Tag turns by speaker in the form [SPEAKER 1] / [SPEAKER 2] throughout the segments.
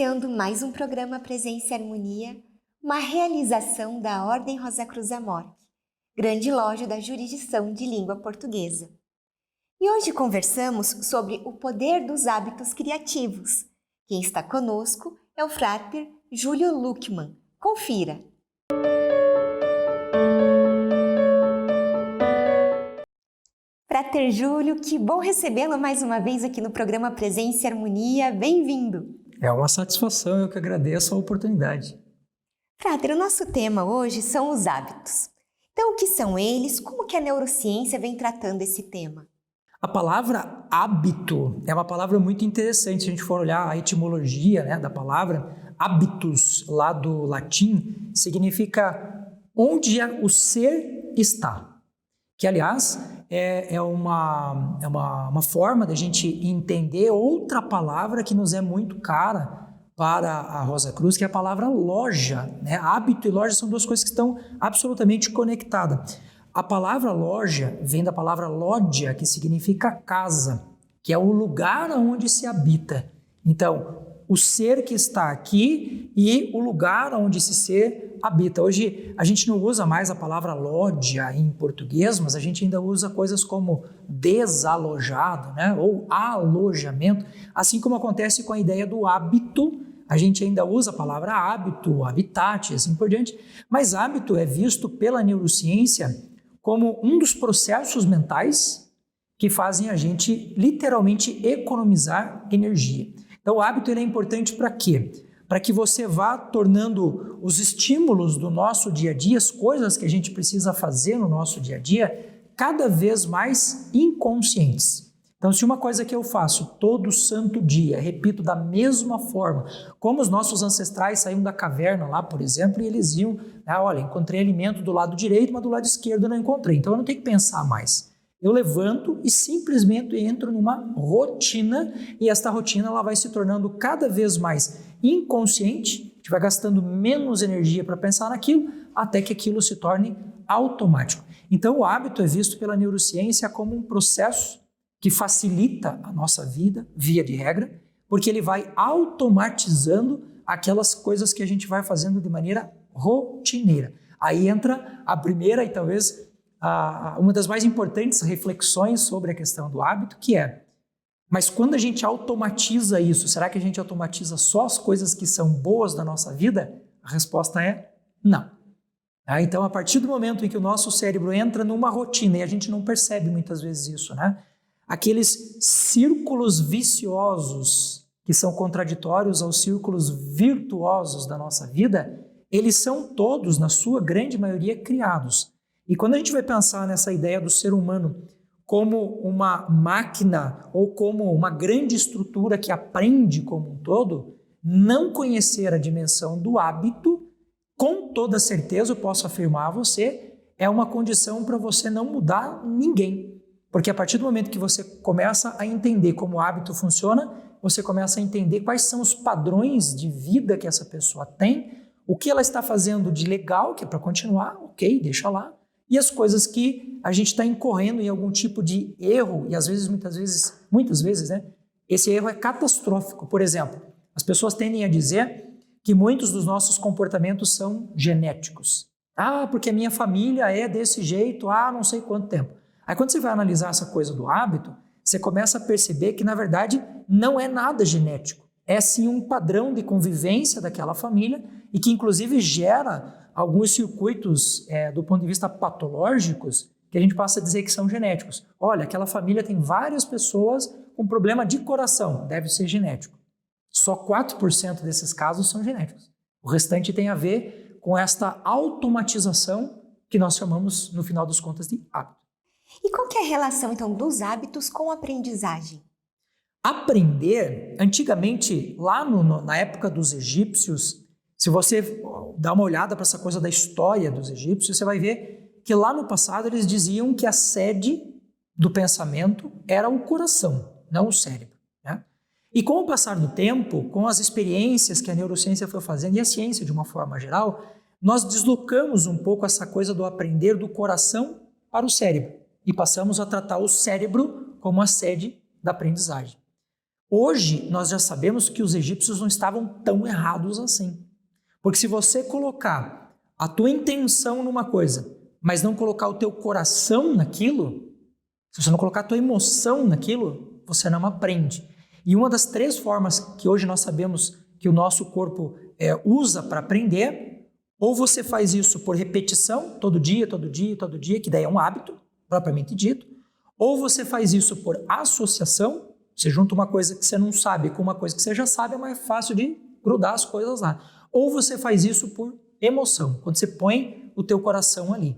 [SPEAKER 1] iniciando mais um programa Presença e Harmonia, uma realização da Ordem Rosa Cruz Amorque, grande loja da jurisdição de língua portuguesa. E hoje conversamos sobre o poder dos hábitos criativos. Quem está conosco é o Frater Júlio Luckmann. Confira! Frater Júlio, que bom recebê-lo mais uma vez aqui no programa Presença e Harmonia. Bem-vindo!
[SPEAKER 2] É uma satisfação, eu que agradeço a oportunidade.
[SPEAKER 1] Frater, o nosso tema hoje são os hábitos. Então, o que são eles? Como que a neurociência vem tratando esse tema?
[SPEAKER 2] A palavra hábito é uma palavra muito interessante. Se a gente for olhar a etimologia, da palavra, habitus, lá do latim, significa onde o ser está. Que, aliás, é uma forma de a gente entender outra palavra que nos é muito cara para a Rosa Cruz, que é a palavra loja. Hábito e loja são duas coisas que estão absolutamente conectadas. A palavra loja vem da palavra lógia, que significa casa, que é o lugar onde se habita. Então, o ser que está aqui e o lugar onde esse ser habita. Hoje a gente não usa mais a palavra lógia em português, mas a gente ainda usa coisas como desalojado, ou alojamento, assim como acontece com a ideia do hábito. A gente ainda usa a palavra hábito, habitat, assim por diante, mas hábito é visto pela neurociência como um dos processos mentais que fazem a gente literalmente economizar energia. Então o hábito ele é importante para quê? Para que você vá tornando os estímulos do nosso dia a dia, as coisas que a gente precisa fazer no nosso dia a dia, cada vez mais inconscientes. Então, se uma coisa que eu faço todo santo dia, repito da mesma forma, como os nossos ancestrais saíam da caverna lá, por exemplo, e eles iam, olha, encontrei alimento do lado direito, mas do lado esquerdo eu não encontrei, então eu não tenho que pensar mais. Eu levanto e simplesmente entro numa rotina, e esta rotina ela vai se tornando cada vez mais inconsciente, a gente vai gastando menos energia para pensar naquilo, até que aquilo se torne automático. Então o hábito é visto pela neurociência como um processo que facilita a nossa vida, via de regra, porque ele vai automatizando aquelas coisas que a gente vai fazendo de maneira rotineira. Aí entra a primeira e talvez uma das mais importantes reflexões sobre a questão do hábito, que é, mas quando a gente automatiza isso, será que a gente automatiza só as coisas que são boas da nossa vida? A resposta é não. Então, a partir do momento em que o nosso cérebro entra numa rotina, e a gente não percebe muitas vezes isso, aqueles círculos viciosos que são contraditórios aos círculos virtuosos da nossa vida, eles são todos, na sua grande maioria, criados. E quando a gente vai pensar nessa ideia do ser humano como uma máquina ou como uma grande estrutura que aprende como um todo, não conhecer a dimensão do hábito, com toda certeza eu posso afirmar a você, é uma condição para você não mudar ninguém. Porque a partir do momento que você começa a entender como o hábito funciona, você começa a entender quais são os padrões de vida que essa pessoa tem, o que essa está fazendo de legal, que é para continuar, ok, deixa lá, e as coisas que a gente está incorrendo em algum tipo de erro, e às vezes, muitas vezes, esse erro é catastrófico. Por exemplo, as pessoas tendem a dizer que muitos dos nossos comportamentos são genéticos. Porque a minha família é desse jeito há não sei quanto tempo. Aí quando você vai analisar essa coisa do hábito, você começa a perceber que, na verdade, não é nada genético. É sim um padrão de convivência daquela família e que, inclusive, gera alguns circuitos do ponto de vista patológicos que a gente passa a dizer que são genéticos. Olha, aquela família tem várias pessoas com problema de coração, deve ser genético. Só 4% desses casos são genéticos. O restante tem a ver com esta automatização que nós chamamos, no final das contas, de hábito.
[SPEAKER 1] E qual que é a relação, então, dos hábitos com a aprendizagem?
[SPEAKER 2] Aprender, antigamente, lá na época dos egípcios, se você dá uma olhada para essa coisa da história dos egípcios, você vai ver que lá no passado eles diziam que a sede do pensamento era o coração, não o cérebro. E com o passar do tempo, com as experiências que a neurociência foi fazendo, e a ciência de uma forma geral, nós deslocamos um pouco essa coisa do aprender do coração para o cérebro e passamos a tratar o cérebro como a sede da aprendizagem. Hoje, nós já sabemos que os egípcios não estavam tão errados assim. Porque se você colocar a tua intenção numa coisa, mas não colocar o teu coração naquilo, se você não colocar a tua emoção naquilo, você não aprende. E uma das 3 formas que hoje nós sabemos que o nosso corpo usa para aprender, ou você faz isso por repetição, todo dia, que daí é um hábito, propriamente dito, ou você faz isso por associação, você junta uma coisa que você não sabe com uma coisa que você já sabe, é mais fácil de grudar as coisas lá. Ou você faz isso por emoção, quando você põe o teu coração ali.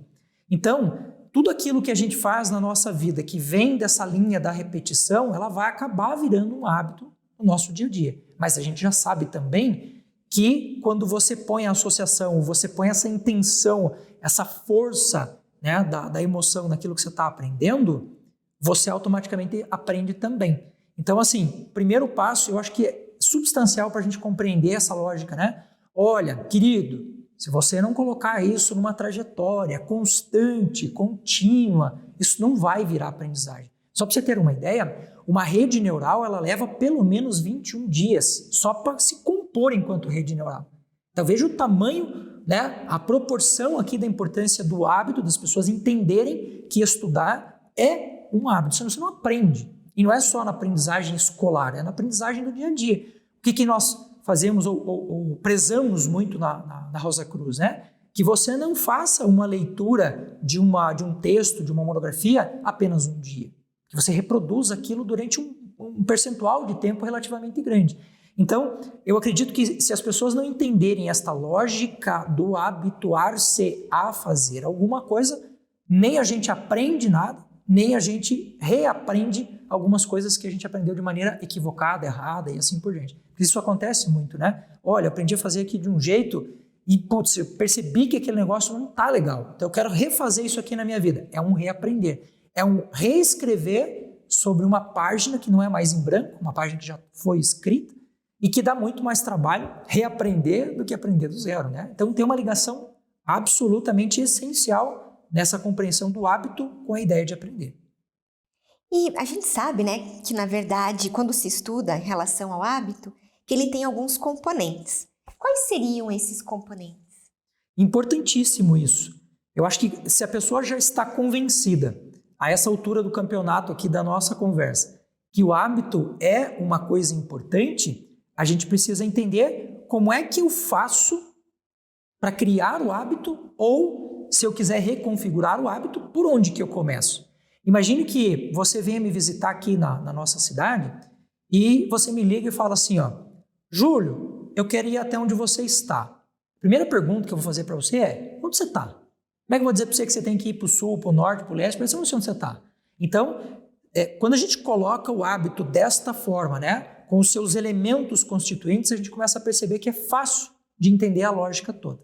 [SPEAKER 2] Então, tudo aquilo que a gente faz na nossa vida, que vem dessa linha da repetição, ela vai acabar virando um hábito no nosso dia a dia. Mas a gente já sabe também que quando você põe a associação, você põe essa intenção, essa força, né, da emoção naquilo que você está aprendendo, você automaticamente aprende também. Então, assim, primeiro passo, eu acho que é substancial para a gente compreender essa lógica, né? Olha, querido, se você não colocar isso numa trajetória constante, contínua, isso não vai virar aprendizagem. Só para você ter uma ideia, uma rede neural, ela leva pelo menos 21 dias só para se compor enquanto rede neural. Então, veja o tamanho, né, a proporção aqui da importância do hábito, das pessoas entenderem que estudar é um hábito, senão você não aprende. E não é só na aprendizagem escolar, é na aprendizagem do dia a dia. O que nós fazemos ou prezamos muito na Rosa Cruz, né? Que você não faça uma leitura de um texto, de uma monografia, apenas um dia. Que você reproduza aquilo durante um percentual de tempo relativamente grande. Então, eu acredito que se as pessoas não entenderem esta lógica do habituar-se a fazer alguma coisa, nem a gente aprende nada, nem a gente reaprende algumas coisas que a gente aprendeu de maneira equivocada, errada e assim por diante. Isso acontece muito, né? Olha, eu aprendi a fazer aqui de um jeito e, putz, eu percebi que aquele negócio não tá legal. Então eu quero refazer isso aqui na minha vida. É um reaprender. É um reescrever sobre uma página que não é mais em branco, uma página que já foi escrita e que dá muito mais trabalho reaprender do que aprender do zero, né? Então tem uma ligação absolutamente essencial nessa compreensão do hábito com a ideia de aprender.
[SPEAKER 1] E a gente sabe, né, que na verdade, quando se estuda em relação ao hábito, que ele tem alguns componentes. Quais seriam esses componentes?
[SPEAKER 2] Importantíssimo isso. Eu acho que se a pessoa já está convencida, a essa altura do campeonato aqui da nossa conversa, que o hábito é uma coisa importante, a gente precisa entender como é que eu faço para criar o hábito ou, se eu quiser reconfigurar o hábito, por onde que eu começo? Imagine que você venha me visitar aqui na nossa cidade e você me liga e fala assim, ó, Júlio, eu quero ir até onde você está. Primeira pergunta que eu vou fazer para você é, onde você está? Como é que eu vou dizer para você que você tem que ir para o sul, para o norte, para o leste, para você não sei onde você está? Então, quando a gente coloca o hábito desta forma, né, com os seus elementos constituintes, a gente começa a perceber que é fácil de entender a lógica toda.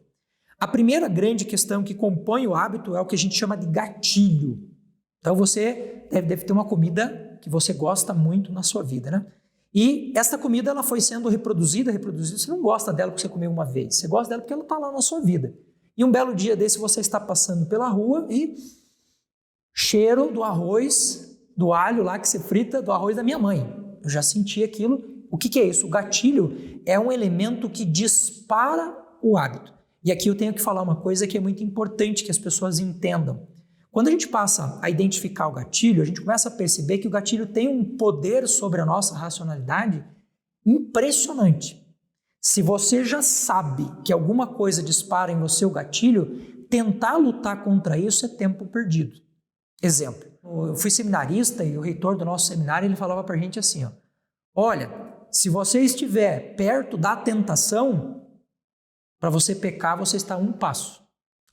[SPEAKER 2] A primeira grande questão que compõe o hábito é o que a gente chama de gatilho. Então você deve ter uma comida que você gosta muito na sua vida, né? E essa comida ela foi sendo reproduzida, você não gosta dela porque você comeu uma vez, você gosta dela porque ela está lá na sua vida. E um belo dia desse você está passando pela rua e cheiro do arroz, do alho lá que você frita, do arroz da minha mãe. Eu já senti aquilo. O que é isso? O gatilho é um elemento que dispara o hábito. E aqui eu tenho que falar uma coisa que é muito importante que as pessoas entendam. Quando a gente passa a identificar o gatilho, a gente começa a perceber que o gatilho tem um poder sobre a nossa racionalidade impressionante. Se você já sabe que alguma coisa dispara em você o gatilho, tentar lutar contra isso é tempo perdido. Exemplo, eu fui seminarista e o reitor do nosso seminário ele falava para a gente assim, ó, olha, se você estiver perto da tentação, para você pecar você está a um passo.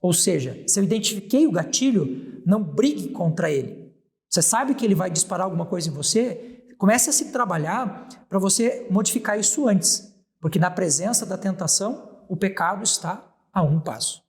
[SPEAKER 2] Ou seja, se eu identifiquei o gatilho, não brigue contra ele. Você sabe que ele vai disparar alguma coisa em você, comece a se trabalhar para você modificar isso antes. Porque na presença da tentação, o pecado está a um passo.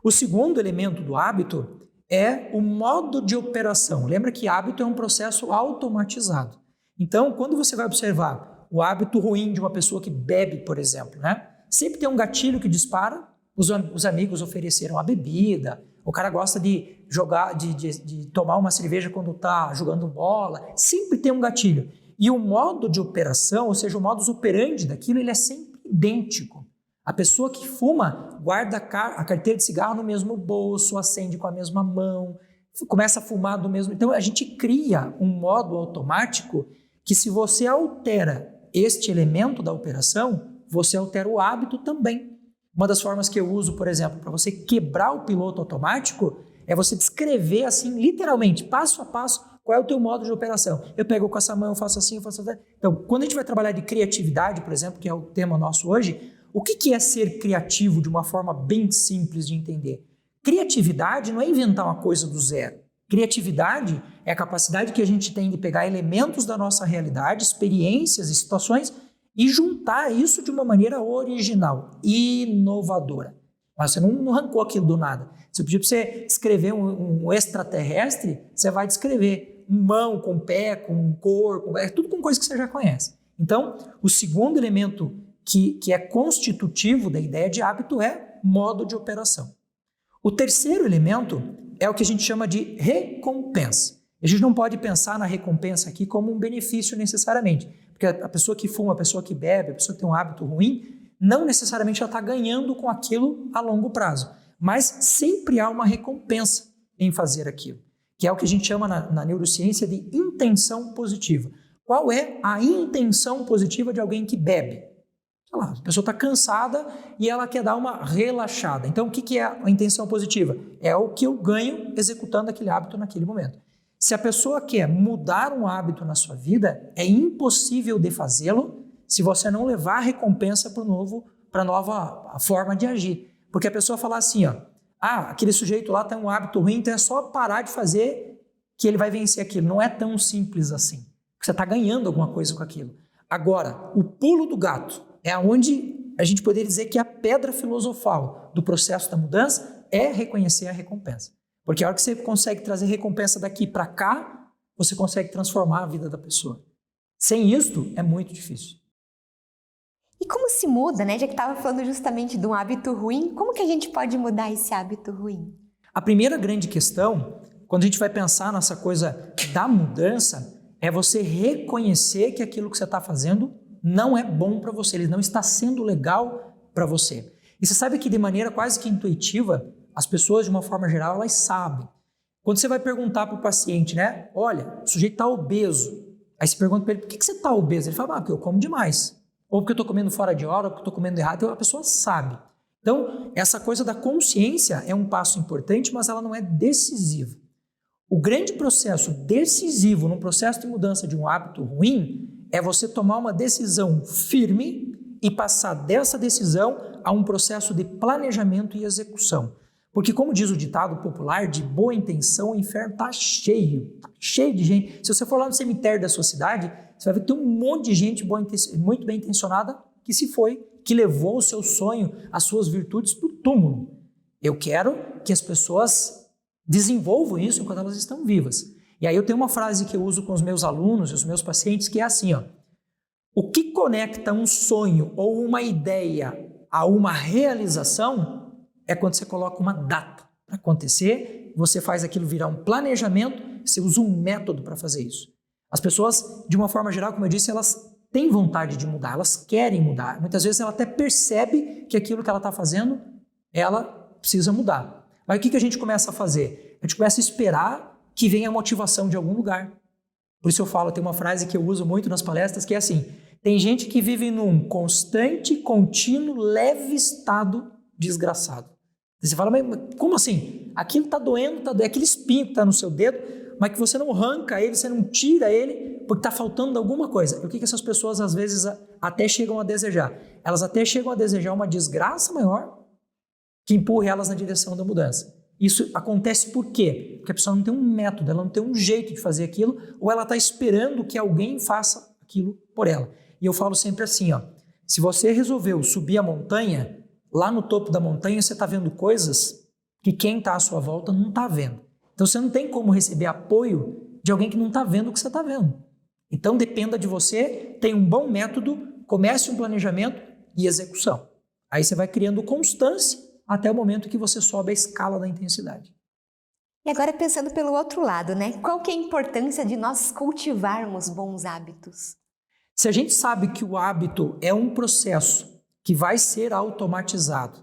[SPEAKER 2] O segundo elemento do hábito é o modo de operação. Lembra que hábito é um processo automatizado. Então, quando você vai observar o hábito ruim de uma pessoa que bebe, por exemplo, né? Sempre tem um gatilho que dispara. Os amigos ofereceram a bebida, o cara gosta de jogar, de tomar uma cerveja quando está jogando bola, sempre tem um gatilho. E o modo de operação, ou seja, o modus operandi daquilo, ele é sempre idêntico. A pessoa que fuma guarda a carteira de cigarro no mesmo bolso, acende com a mesma mão, começa a fumar do mesmo... Então, a gente cria um modo automático que, se você altera este elemento da operação, você altera o hábito também. Uma das formas que eu uso, por exemplo, para você quebrar o piloto automático é você descrever assim, literalmente, passo a passo, qual é o teu modo de operação. Eu pego com essa mão, eu faço assim, eu faço assim. Então, quando a gente vai trabalhar de criatividade, por exemplo, que é o tema nosso hoje, o que é ser criativo de uma forma bem simples de entender? Criatividade não é inventar uma coisa do zero. Criatividade é a capacidade que a gente tem de pegar elementos da nossa realidade, experiências e situações e juntar isso de uma maneira original, inovadora. Mas você não arrancou aquilo do nada. Se eu pedir para você descrever um extraterrestre, você vai descrever mão, com pé, com cor, tudo com coisa que você já conhece. Então, o segundo elemento que é constitutivo da ideia de hábito é modo de operação. O terceiro elemento é o que a gente chama de recompensa. A gente não pode pensar na recompensa aqui como um benefício necessariamente, porque a pessoa que fuma, a pessoa que bebe, a pessoa que tem um hábito ruim, não necessariamente ela está ganhando com aquilo a longo prazo, mas sempre há uma recompensa em fazer aquilo, que é o que a gente chama na neurociência de intenção positiva. Qual é a intenção positiva de alguém que bebe? Sei lá, a pessoa está cansada e ela quer dar uma relaxada. Então, o que é a intenção positiva? É o que eu ganho executando aquele hábito naquele momento. Se a pessoa quer mudar um hábito na sua vida, é impossível de fazê-lo se você não levar a recompensa para a nova forma de agir. Porque a pessoa fala assim, ó, aquele sujeito lá tem um hábito ruim, então é só parar de fazer que ele vai vencer aquilo. Não é tão simples assim. Você está ganhando alguma coisa com aquilo. Agora, o pulo do gato é onde a gente poderia dizer que a pedra filosofal do processo da mudança é reconhecer a recompensa. Porque a hora que você consegue trazer recompensa daqui para cá, você consegue transformar a vida da pessoa. Sem isto, é muito difícil.
[SPEAKER 1] E como se muda, né? Já que estava falando justamente de um hábito ruim, como que a gente pode mudar esse hábito ruim?
[SPEAKER 2] A primeira grande questão, quando a gente vai pensar nessa coisa da mudança, é você reconhecer que aquilo que você está fazendo não é bom para você, ele não está sendo legal para você. E você sabe que de maneira quase que intuitiva, as pessoas, de uma forma geral, elas sabem. Quando você vai perguntar para o paciente, né? Olha, o sujeito está obeso. Aí você pergunta para ele, por que você está obeso? Ele fala, porque eu como demais. Ou porque eu estou comendo fora de hora, ou porque eu estou comendo errado. Então, a pessoa sabe. Então, essa coisa da consciência é um passo importante, mas ela não é decisiva. O grande processo decisivo num processo de mudança de um hábito ruim é você tomar uma decisão firme e passar dessa decisão a um processo de planejamento e execução. Porque, como diz o ditado popular, de boa intenção o inferno está cheio de gente. Se você for lá no cemitério da sua cidade, você vai ver que tem um monte de gente muito bem intencionada que se foi, que levou o seu sonho, as suas virtudes para o túmulo. Eu quero que as pessoas desenvolvam isso enquanto elas estão vivas. E aí eu tenho uma frase que eu uso com os meus alunos e os meus pacientes, que é assim, ó, o que conecta um sonho ou uma ideia a uma realização é quando você coloca uma data para acontecer, você faz aquilo virar um planejamento, você usa um método para fazer isso. As pessoas, de uma forma geral, como eu disse, elas têm vontade de mudar, elas querem mudar. Muitas vezes ela até percebe que aquilo que ela está fazendo, ela precisa mudar. Mas o que a gente começa a fazer? A gente começa a esperar que venha a motivação de algum lugar. Por isso eu falo, tem uma frase que eu uso muito nas palestras, que é assim, tem gente que vive num constante, contínuo, leve estado desgraçado. Você fala, mas como assim? Aquilo está doendo, é aquele espinho que está no seu dedo, mas que você não arranca ele, você não tira ele, porque está faltando alguma coisa. E o que essas pessoas às vezes até chegam a desejar? Elas até chegam a desejar uma desgraça maior que empurre elas na direção da mudança. Isso acontece por quê? Porque a pessoa não tem um método, ela não tem um jeito de fazer aquilo, ou ela está esperando que alguém faça aquilo por ela. E eu falo sempre assim, ó, se você resolveu subir a montanha, lá no topo da montanha você está vendo coisas que quem está à sua volta não está vendo. Então você não tem como receber apoio de alguém que não está vendo o que você está vendo. Então dependa de você, tenha um bom método, comece um planejamento e execução. Aí você vai criando constância até o momento que você sobe a escala da intensidade.
[SPEAKER 1] E agora pensando pelo outro lado, né? Qual que é a importância de nós cultivarmos bons hábitos?
[SPEAKER 2] Se a gente sabe que o hábito é um processo que vai ser automatizado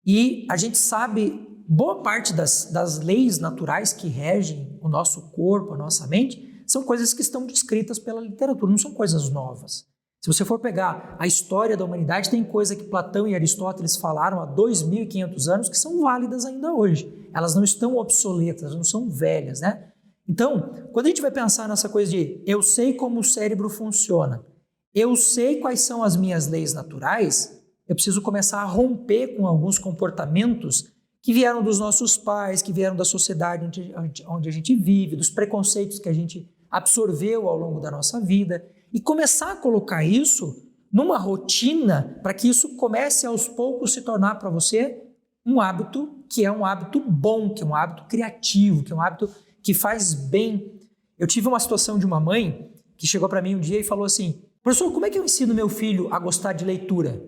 [SPEAKER 2] e a gente sabe boa parte das leis naturais que regem o nosso corpo, a nossa mente, são coisas que estão descritas pela literatura, não são coisas novas. Se você for pegar a história da humanidade, tem coisa que Platão e Aristóteles falaram há 2.500 anos que são válidas ainda hoje. Elas não estão obsoletas, elas não são velhas, né? Então, quando a gente vai pensar nessa coisa de eu sei como o cérebro funciona, eu sei quais são as minhas leis naturais, eu preciso começar a romper com alguns comportamentos que vieram dos nossos pais, que vieram da sociedade onde a gente vive, dos preconceitos que a gente absorveu ao longo da nossa vida, e começar a colocar isso numa rotina para que isso comece aos poucos se tornar para você um hábito que é um hábito bom, que é um hábito criativo, que é um hábito que faz bem. Eu tive uma situação de uma mãe que chegou para mim um dia e falou assim: professor, como é que eu ensino meu filho a gostar de leitura?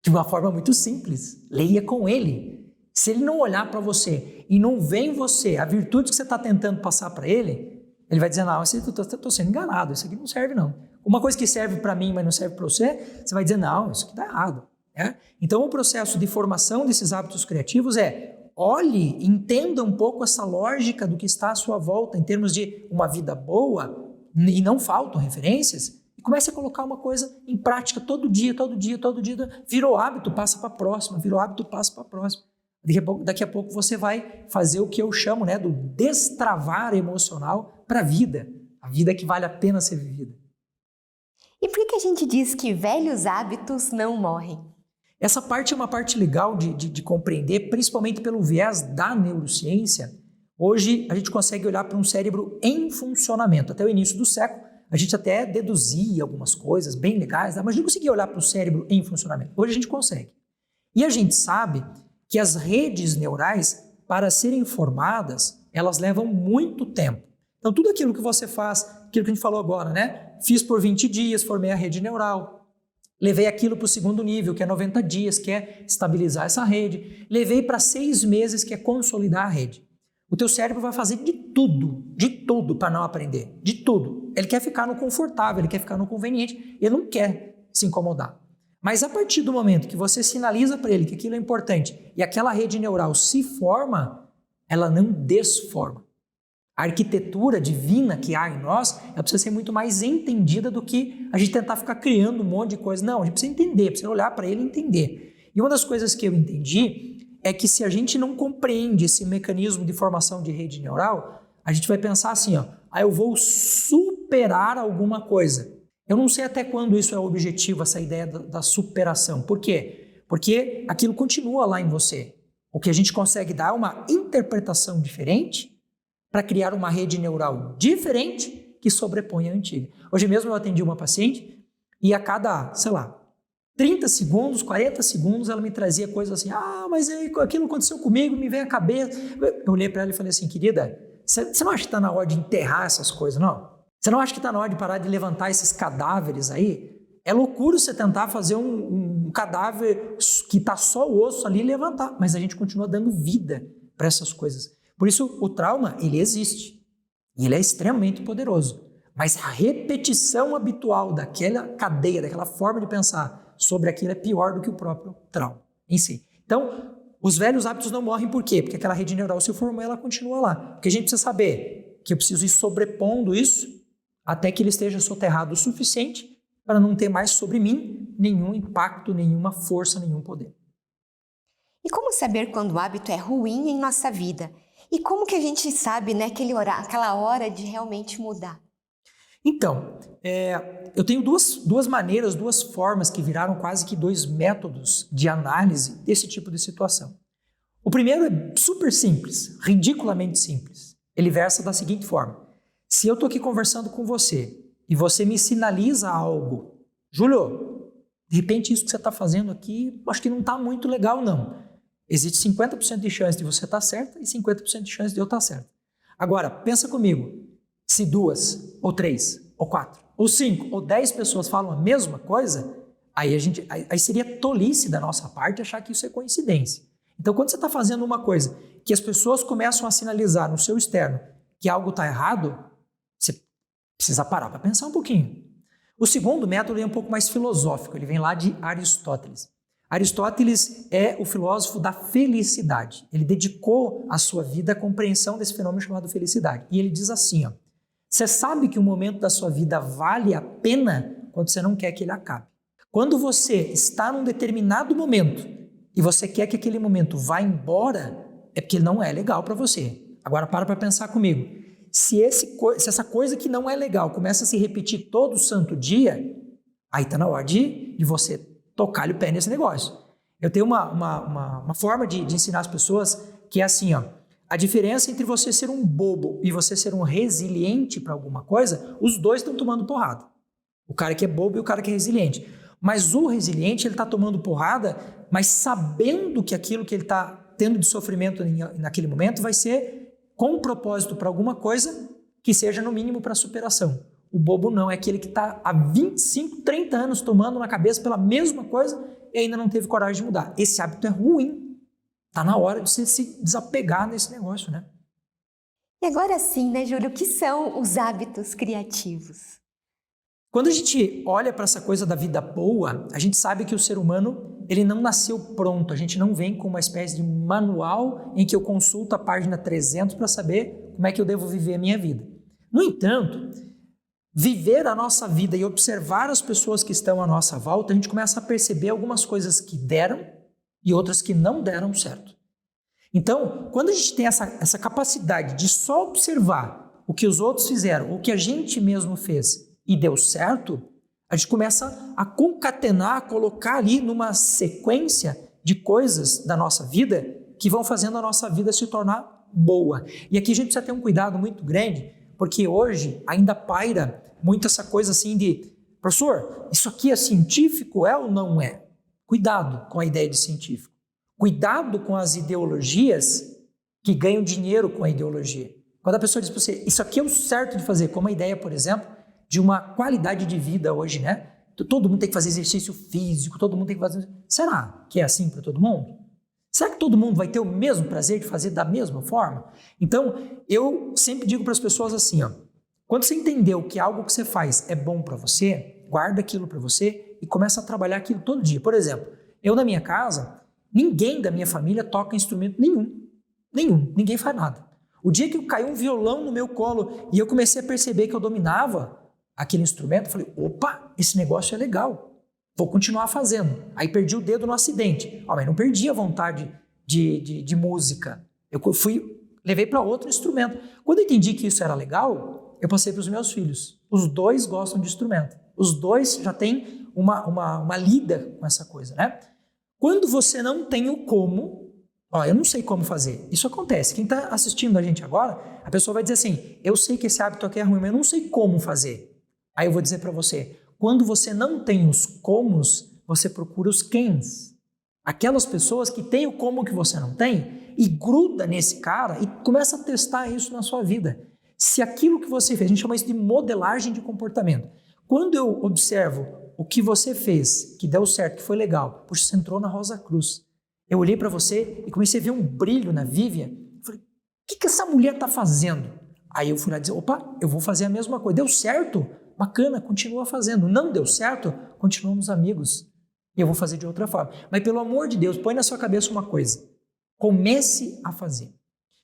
[SPEAKER 2] De uma forma muito simples, leia com ele. Se ele não olhar para você e não vê em você a virtude que você está tentando passar para ele vai dizer, não, eu estou sendo enganado, isso aqui não serve não. Uma coisa que serve para mim, mas não serve para você, você vai dizer, não, isso aqui está errado. Né? Então o processo de formação desses hábitos criativos olhe, entenda um pouco essa lógica do que está à sua volta em termos de uma vida boa, e não faltam referências, e comece a colocar uma coisa em prática todo dia, virou hábito, passa para a próxima, virou hábito, passa para a próxima. Daqui a pouco você vai fazer o que eu chamo, né, do destravar emocional para a vida que vale a pena ser vivida.
[SPEAKER 1] E por que a gente diz que velhos hábitos não morrem?
[SPEAKER 2] Essa parte é uma parte legal de compreender, principalmente pelo viés da neurociência. Hoje a gente consegue olhar para um cérebro em funcionamento. Até o início do século, a gente até deduzia algumas coisas bem legais, mas não conseguia olhar para o cérebro em funcionamento. Hoje a gente consegue. E a gente sabe que as redes neurais, para serem formadas, elas levam muito tempo. Então, tudo aquilo que você faz, aquilo que a gente falou agora, né? Fiz por 20 dias, formei a rede neural. Levei aquilo para o segundo nível, que é 90 dias, que é estabilizar essa rede. Levei para 6 meses, que é consolidar a rede. O teu cérebro vai fazer de tudo para não aprender, de tudo. Ele quer ficar no confortável, ele quer ficar no conveniente, ele não quer se incomodar. Mas a partir do momento que você sinaliza para ele que aquilo é importante e aquela rede neural se forma, ela não desforma. A arquitetura divina que há em nós, ela precisa ser muito mais entendida do que a gente tentar ficar criando um monte de coisa. Não, a gente precisa entender, precisa olhar para ele e entender. E uma das coisas que eu entendi é que se a gente não compreende esse mecanismo de formação de rede neural, a gente vai pensar assim, eu vou superar alguma coisa. Eu não sei até quando isso é o objetivo, essa ideia da superação. Por quê? Porque aquilo continua lá em você. O que a gente consegue dar é uma interpretação diferente para criar uma rede neural diferente que sobrepõe a antiga. Hoje mesmo eu atendi uma paciente e a cada, 30 segundos, 40 segundos, ela me trazia coisas assim, mas aquilo aconteceu comigo, me veio à cabeça. Eu olhei para ela e falei assim, querida, você não acha que está na hora de enterrar essas coisas, não? Você não acha que está na hora de parar de levantar esses cadáveres aí? É loucura você tentar fazer um cadáver que está só o osso ali e levantar, mas a gente continua dando vida para essas coisas. Por isso, o trauma, ele existe e ele é extremamente poderoso, mas a repetição habitual daquela cadeia, daquela forma de pensar sobre aquilo é pior do que o próprio trauma em si. Então, os velhos hábitos não morrem por quê? Porque aquela rede neural se formou e ela continua lá. Porque a gente precisa saber que eu preciso ir sobrepondo isso até que ele esteja soterrado o suficiente para não ter mais sobre mim nenhum impacto, nenhuma força, nenhum poder.
[SPEAKER 1] E como saber quando o hábito é ruim em nossa vida? E como que a gente sabe, né, aquela hora de realmente mudar?
[SPEAKER 2] Então, eu tenho duas maneiras, duas formas que viraram quase que 2 métodos de análise desse tipo de situação. O primeiro é super simples, ridiculamente simples. Ele versa da seguinte forma. Se eu estou aqui conversando com você e você me sinaliza algo, Júlio, de repente isso que você está fazendo aqui, acho que não está muito legal não. Existe 50% de chance de você estar certa e 50% de chance de eu estar certo. Agora, pensa comigo, se 2, ou 3, ou 4, ou 5, ou 10 pessoas falam a mesma coisa, aí seria tolice da nossa parte achar que isso é coincidência. Então, quando você está fazendo uma coisa que as pessoas começam a sinalizar no seu externo que algo está errado, você precisa parar para pensar um pouquinho. O segundo método é um pouco mais filosófico, ele vem lá de Aristóteles. Aristóteles é o filósofo da felicidade. Ele dedicou a sua vida à compreensão desse fenômeno chamado felicidade. E ele diz assim, ó, você sabe que o momento da sua vida vale a pena quando você não quer que ele acabe. Quando você está num determinado momento e você quer que aquele momento vá embora, é porque ele não é legal para você. Agora para pensar comigo. Se essa coisa que não é legal começa a se repetir todo santo dia, aí está na hora de você tocar-lhe o pé nesse negócio. Eu tenho uma forma de ensinar as pessoas que é assim, ó, a diferença entre você ser um bobo e você ser um resiliente para alguma coisa, os dois estão tomando porrada. O cara que é bobo e o cara que é resiliente. Mas o resiliente, ele está tomando porrada, mas sabendo que aquilo que ele está tendo de sofrimento naquele momento vai ser com um propósito para alguma coisa que seja no mínimo para superação. O bobo não, é aquele que está há 25, 30 anos tomando na cabeça pela mesma coisa e ainda não teve coragem de mudar. Esse hábito é ruim. Está na hora de você se desapegar desse negócio, né?
[SPEAKER 1] E agora sim, né, Júlio, o que são os hábitos criativos?
[SPEAKER 2] Quando a gente olha para essa coisa da vida boa, a gente sabe que o ser humano, ele não nasceu pronto. A gente não vem com uma espécie de manual em que eu consulto a página 300 para saber como é que eu devo viver a minha vida. No entanto, viver a nossa vida e observar as pessoas que estão à nossa volta, a gente começa a perceber algumas coisas que deram e outras que não deram certo. Então, quando a gente tem essa capacidade de só observar o que os outros fizeram, o que a gente mesmo fez e deu certo, a gente começa a concatenar, a colocar ali numa sequência de coisas da nossa vida que vão fazendo a nossa vida se tornar boa. E aqui a gente precisa ter um cuidado muito grande, porque hoje ainda paira muito essa coisa assim de, professor, isso aqui é científico, é ou não é? Cuidado com a ideia de científico. Cuidado com as ideologias que ganham dinheiro com a ideologia. Quando a pessoa diz para você, isso aqui é o certo de fazer, como a ideia, por exemplo, de uma qualidade de vida hoje, né? Todo mundo tem que fazer exercício físico, todo mundo tem que fazer... Será que é assim para todo mundo? Será que todo mundo vai ter o mesmo prazer de fazer da mesma forma? Então, eu sempre digo para as pessoas assim, ó, quando você entendeu que algo que você faz é bom para você, guarda aquilo para você e começa a trabalhar aquilo todo dia. Por exemplo, eu na minha casa, ninguém da minha família toca instrumento nenhum. Ninguém faz nada. O dia que caiu um violão no meu colo e eu comecei a perceber que eu dominava aquele instrumento, eu falei, opa, esse negócio é legal, vou continuar fazendo. Aí perdi o dedo no acidente, mas não perdi a vontade de música. Eu levei para outro instrumento. Quando eu entendi que isso era legal, eu passei para os meus filhos. Os dois gostam de instrumento. Os dois já têm uma lida com essa coisa, né? Quando você não tem o como, eu não sei como fazer. Isso acontece. Quem está assistindo a gente agora, a pessoa vai dizer assim, eu sei que esse hábito aqui é ruim, mas eu não sei como fazer. Aí eu vou dizer para você, quando você não tem os comos, você procura os quens. Aquelas pessoas que têm o como que você não tem e gruda nesse cara e começa a testar isso na sua vida. Se aquilo que você fez, a gente chama isso de modelagem de comportamento. Quando eu observo o que você fez, que deu certo, que foi legal, puxa, você entrou na Rosa Cruz. Eu olhei para você e comecei a ver um brilho na Vivian. Falei, o que essa mulher está fazendo? Aí eu fui lá dizer, opa, eu vou fazer a mesma coisa. Deu certo? Bacana, continua fazendo. Não deu certo? Continuamos amigos. E eu vou fazer de outra forma. Mas pelo amor de Deus, põe na sua cabeça uma coisa. Comece a fazer.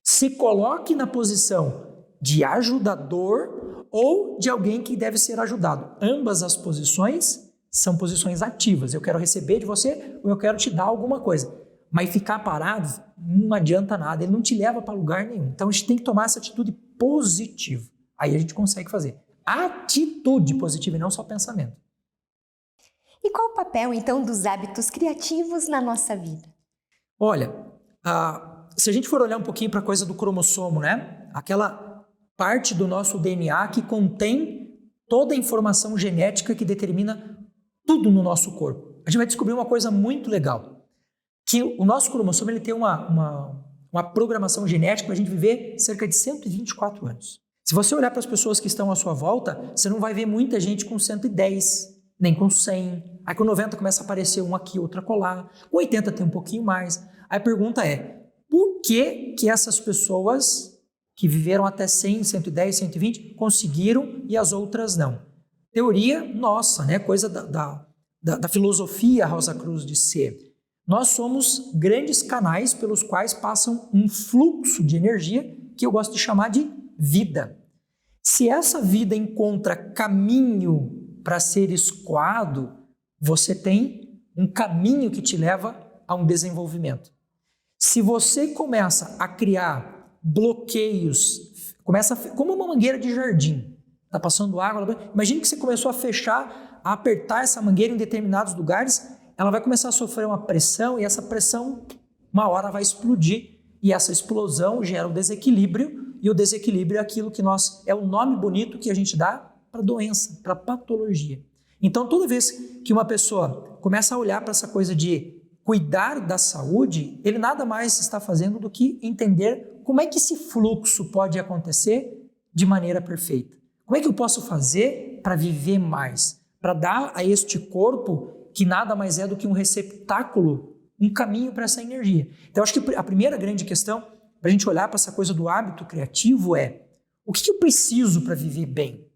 [SPEAKER 2] Se coloque na posição de ajudador ou de alguém que deve ser ajudado. Ambas as posições são posições ativas. Eu quero receber de você ou eu quero te dar alguma coisa. Mas ficar parado não adianta nada. Ele não te leva para lugar nenhum. Então a gente tem que tomar essa atitude positiva. Aí a gente consegue fazer. Atitude positiva e não só pensamento.
[SPEAKER 1] E qual o papel, então, dos hábitos criativos na nossa vida?
[SPEAKER 2] Olha, se a gente for olhar um pouquinho para a coisa do cromossomo, né? Aquela parte do nosso DNA que contém toda a informação genética que determina tudo no nosso corpo. A gente vai descobrir uma coisa muito legal, que o nosso cromossomo ele tem uma programação genética para a gente viver cerca de 124 anos. Se você olhar para as pessoas que estão à sua volta, você não vai ver muita gente com 110, nem com 100. Aí com 90 começa a aparecer um aqui, outro acolá. Com 80 tem um pouquinho mais. A pergunta é, por que que essas pessoas que viveram até 100, 110, 120 conseguiram e as outras não? Teoria nossa, né? Coisa da filosofia Rosa Cruz de ser. Nós somos grandes canais pelos quais passam um fluxo de energia que eu gosto de chamar de vida. Se essa vida encontra caminho para ser escoado, você tem um caminho que te leva a um desenvolvimento. Se você começa a criar bloqueios, como uma mangueira de jardim, está passando água, imagine que você começou a fechar, a apertar essa mangueira em determinados lugares, ela vai começar a sofrer uma pressão e essa pressão, uma hora, vai explodir e essa explosão gera um desequilíbrio e o desequilíbrio é aquilo que é o nome bonito que a gente dá para doença, para patologia. Então, toda vez que uma pessoa começa a olhar para essa coisa de cuidar da saúde, ele nada mais está fazendo do que entender como é que esse fluxo pode acontecer de maneira perfeita. Como é que eu posso fazer para viver mais? Para dar a este corpo, que nada mais é do que um receptáculo, um caminho para essa energia. Então, acho que a primeira grande questão para a gente olhar para essa coisa do hábito criativo é: o que eu preciso para viver bem?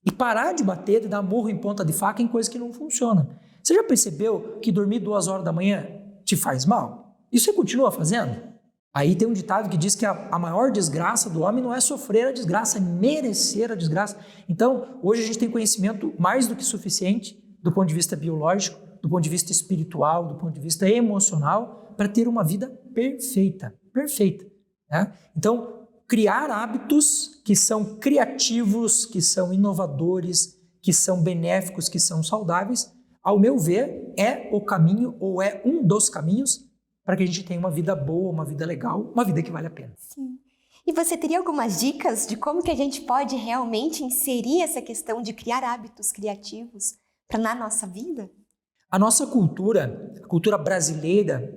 [SPEAKER 2] E parar de bater, de dar murro em ponta de faca em coisa que não funciona. Você já percebeu que dormir 2 horas da manhã te faz mal? E você continua fazendo? Aí tem um ditado que diz que a maior desgraça do homem não é sofrer a desgraça, é merecer a desgraça. Então, hoje a gente tem conhecimento mais do que suficiente do ponto de vista biológico, do ponto de vista espiritual, do ponto de vista emocional, para ter uma vida perfeita, perfeita. Né? Então, criar hábitos que são criativos, que são inovadores, que são benéficos, que são saudáveis, ao meu ver, é o caminho ou é um dos caminhos para que a gente tenha uma vida boa, uma vida legal, uma vida que vale a pena.
[SPEAKER 1] Sim. E você teria algumas dicas de como que a gente pode realmente inserir essa questão de criar hábitos criativos na nossa vida?
[SPEAKER 2] A nossa cultura, a cultura brasileira,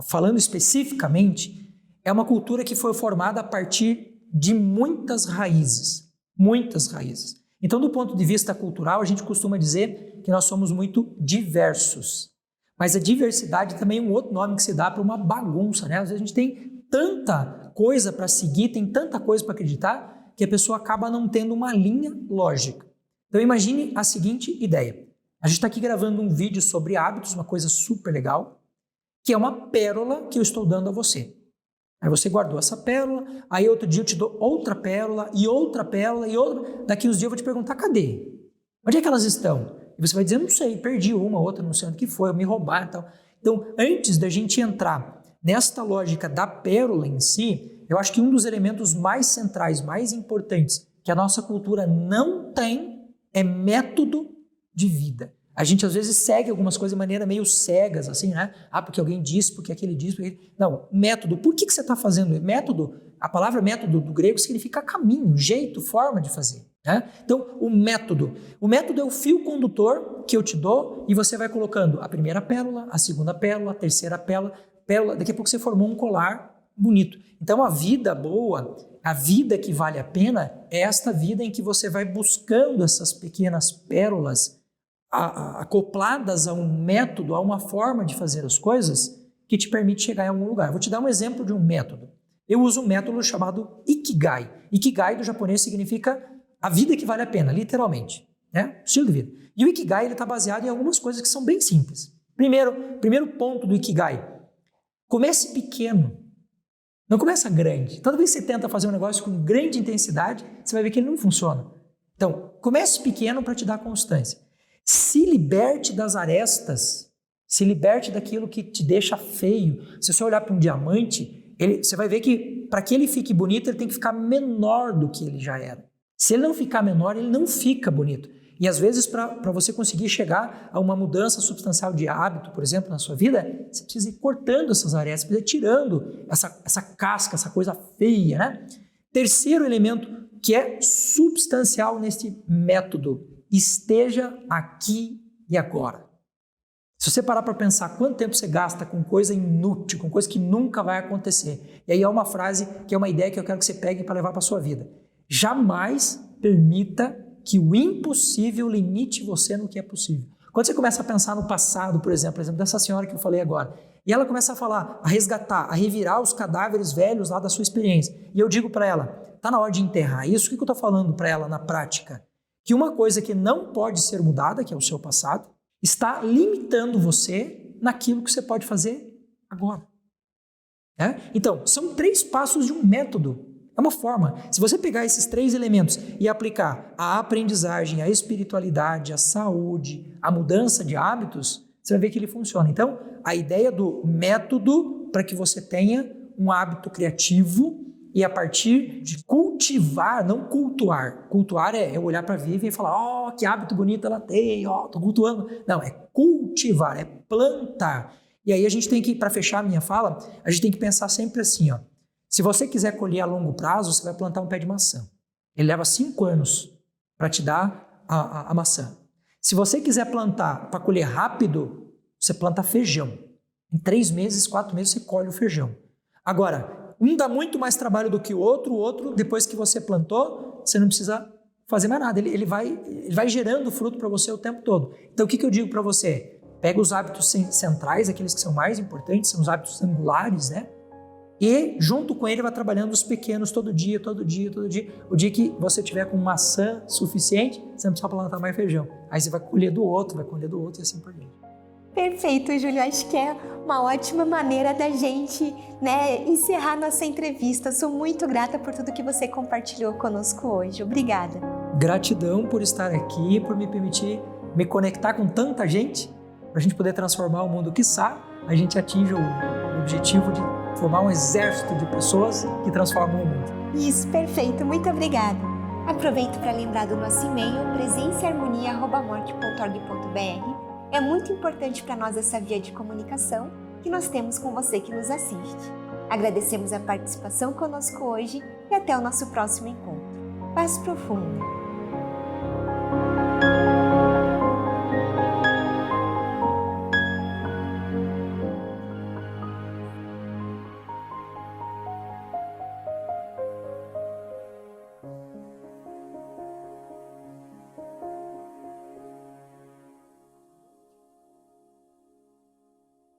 [SPEAKER 2] falando especificamente, é uma cultura que foi formada a partir de muitas raízes. Muitas raízes. Então, do ponto de vista cultural, a gente costuma dizer que nós somos muito diversos. Mas a diversidade também é um outro nome que se dá para uma bagunça, né? Às vezes a gente tem tanta coisa para seguir, tem tanta coisa para acreditar, que a pessoa acaba não tendo uma linha lógica. Então, imagine a seguinte ideia. A gente está aqui gravando um vídeo sobre hábitos, uma coisa super legal, que é uma pérola que eu estou dando a você. Aí você guardou essa pérola, aí outro dia eu te dou outra pérola e outra pérola e outra. Daqui uns dias eu vou te perguntar, cadê? Onde é que elas estão? E você vai dizer, não sei, perdi uma, outra, não sei onde que foi, me roubaram e tal. Então, antes da gente entrar nesta lógica da pérola em si, eu acho que um dos elementos mais centrais, mais importantes, que a nossa cultura não tem, é método de vida. A gente às vezes segue algumas coisas de maneira meio cegas, assim, né? Ah, porque alguém disse, porque aquele disse, porque... Não, método. Por que você está fazendo? Método, a palavra método do grego significa caminho, jeito, forma de fazer. Né? Então, o método é o fio condutor que eu te dou e você vai colocando a primeira pérola, a segunda pérola, a terceira pérola, daqui a pouco você formou um colar bonito. Então, a vida boa, a vida que vale a pena é esta vida em que você vai buscando essas pequenas pérolas acopladas a um método, a uma forma de fazer as coisas que te permite chegar em algum lugar. Eu vou te dar um exemplo de um método. Eu uso um método chamado Ikigai. Ikigai do japonês significa a vida que vale a pena, literalmente. Né? Estilo de vida. E o Ikigai está baseado em algumas coisas que são bem simples. Primeiro ponto do Ikigai. Comece pequeno. Não começa grande. Toda vez que você tenta fazer um negócio com grande intensidade, você vai ver que ele não funciona. Então, comece pequeno para te dar constância. Se liberte das arestas, se liberte daquilo que te deixa feio. Se você olhar para um diamante, você vai ver que para que ele fique bonito, ele tem que ficar menor do que ele já era. Se ele não ficar menor, ele não fica bonito. E às vezes, para você conseguir chegar a uma mudança substancial de hábito, por exemplo, na sua vida, você precisa ir cortando essas arestas, precisa ir tirando essa casca, essa coisa feia, né? Terceiro elemento que é substancial neste método: esteja aqui e agora. Se você parar para pensar quanto tempo você gasta com coisa inútil, com coisa que nunca vai acontecer. E aí é uma frase que é uma ideia que eu quero que você pegue para levar para a sua vida. Jamais permita que o impossível limite você no que é possível. Quando você começa a pensar no passado, por exemplo dessa senhora que eu falei agora, E ela começa a falar, a resgatar, a revirar os cadáveres velhos lá da sua experiência. E eu digo para ela, está na hora de enterrar isso. O que eu estou falando para ela na prática? Que uma coisa que não pode ser mudada, que é o seu passado, está limitando você naquilo que você pode fazer agora. Então, são 3 passos de um método. É uma forma. Se você pegar esses 3 elementos e aplicar a aprendizagem, a espiritualidade, a saúde, a mudança de hábitos, você vai ver que ele funciona. Então, a ideia do método para que você tenha um hábito criativo e a partir de cultivar, não cultuar. Cultuar é eu olhar para a Vivian e falar, que hábito bonito ela tem, tô cultuando. Não, é cultivar, é plantar. E aí a gente tem que, para fechar a minha fala, a gente tem que pensar sempre assim, se você quiser colher a longo prazo, você vai plantar um pé de maçã. Ele leva 5 anos para te dar a maçã. Se você quiser plantar para colher rápido, você planta feijão. Em 3 meses, 4 meses você colhe o feijão. Agora, um dá muito mais trabalho do que o outro, depois que você plantou, você não precisa fazer mais nada. Ele vai gerando fruto para você o tempo todo. Então, o que eu digo para você? Pega os hábitos centrais, aqueles que são mais importantes, são os hábitos angulares, né? E junto com ele vai trabalhando os pequenos todo dia. O dia que você tiver com maçã suficiente, você não precisa plantar mais feijão. Aí você vai colher do outro e assim por diante.
[SPEAKER 1] Perfeito, Júlio. Acho que é uma ótima maneira da gente, encerrar nossa entrevista. Sou muito grata por tudo que você compartilhou conosco hoje. Obrigada.
[SPEAKER 2] Gratidão por estar aqui, por me permitir me conectar com tanta gente, para a gente poder transformar o mundo. Quiçá a gente atinja o objetivo de formar um exército de pessoas que transformam o mundo.
[SPEAKER 1] Isso, perfeito. Muito obrigada. Aproveito para lembrar do nosso e-mail presenciaharmonia@morte.org.br. É muito importante para nós essa via de comunicação que nós temos com você que nos assiste. Agradecemos a participação conosco hoje e até o nosso próximo encontro. Paz profunda.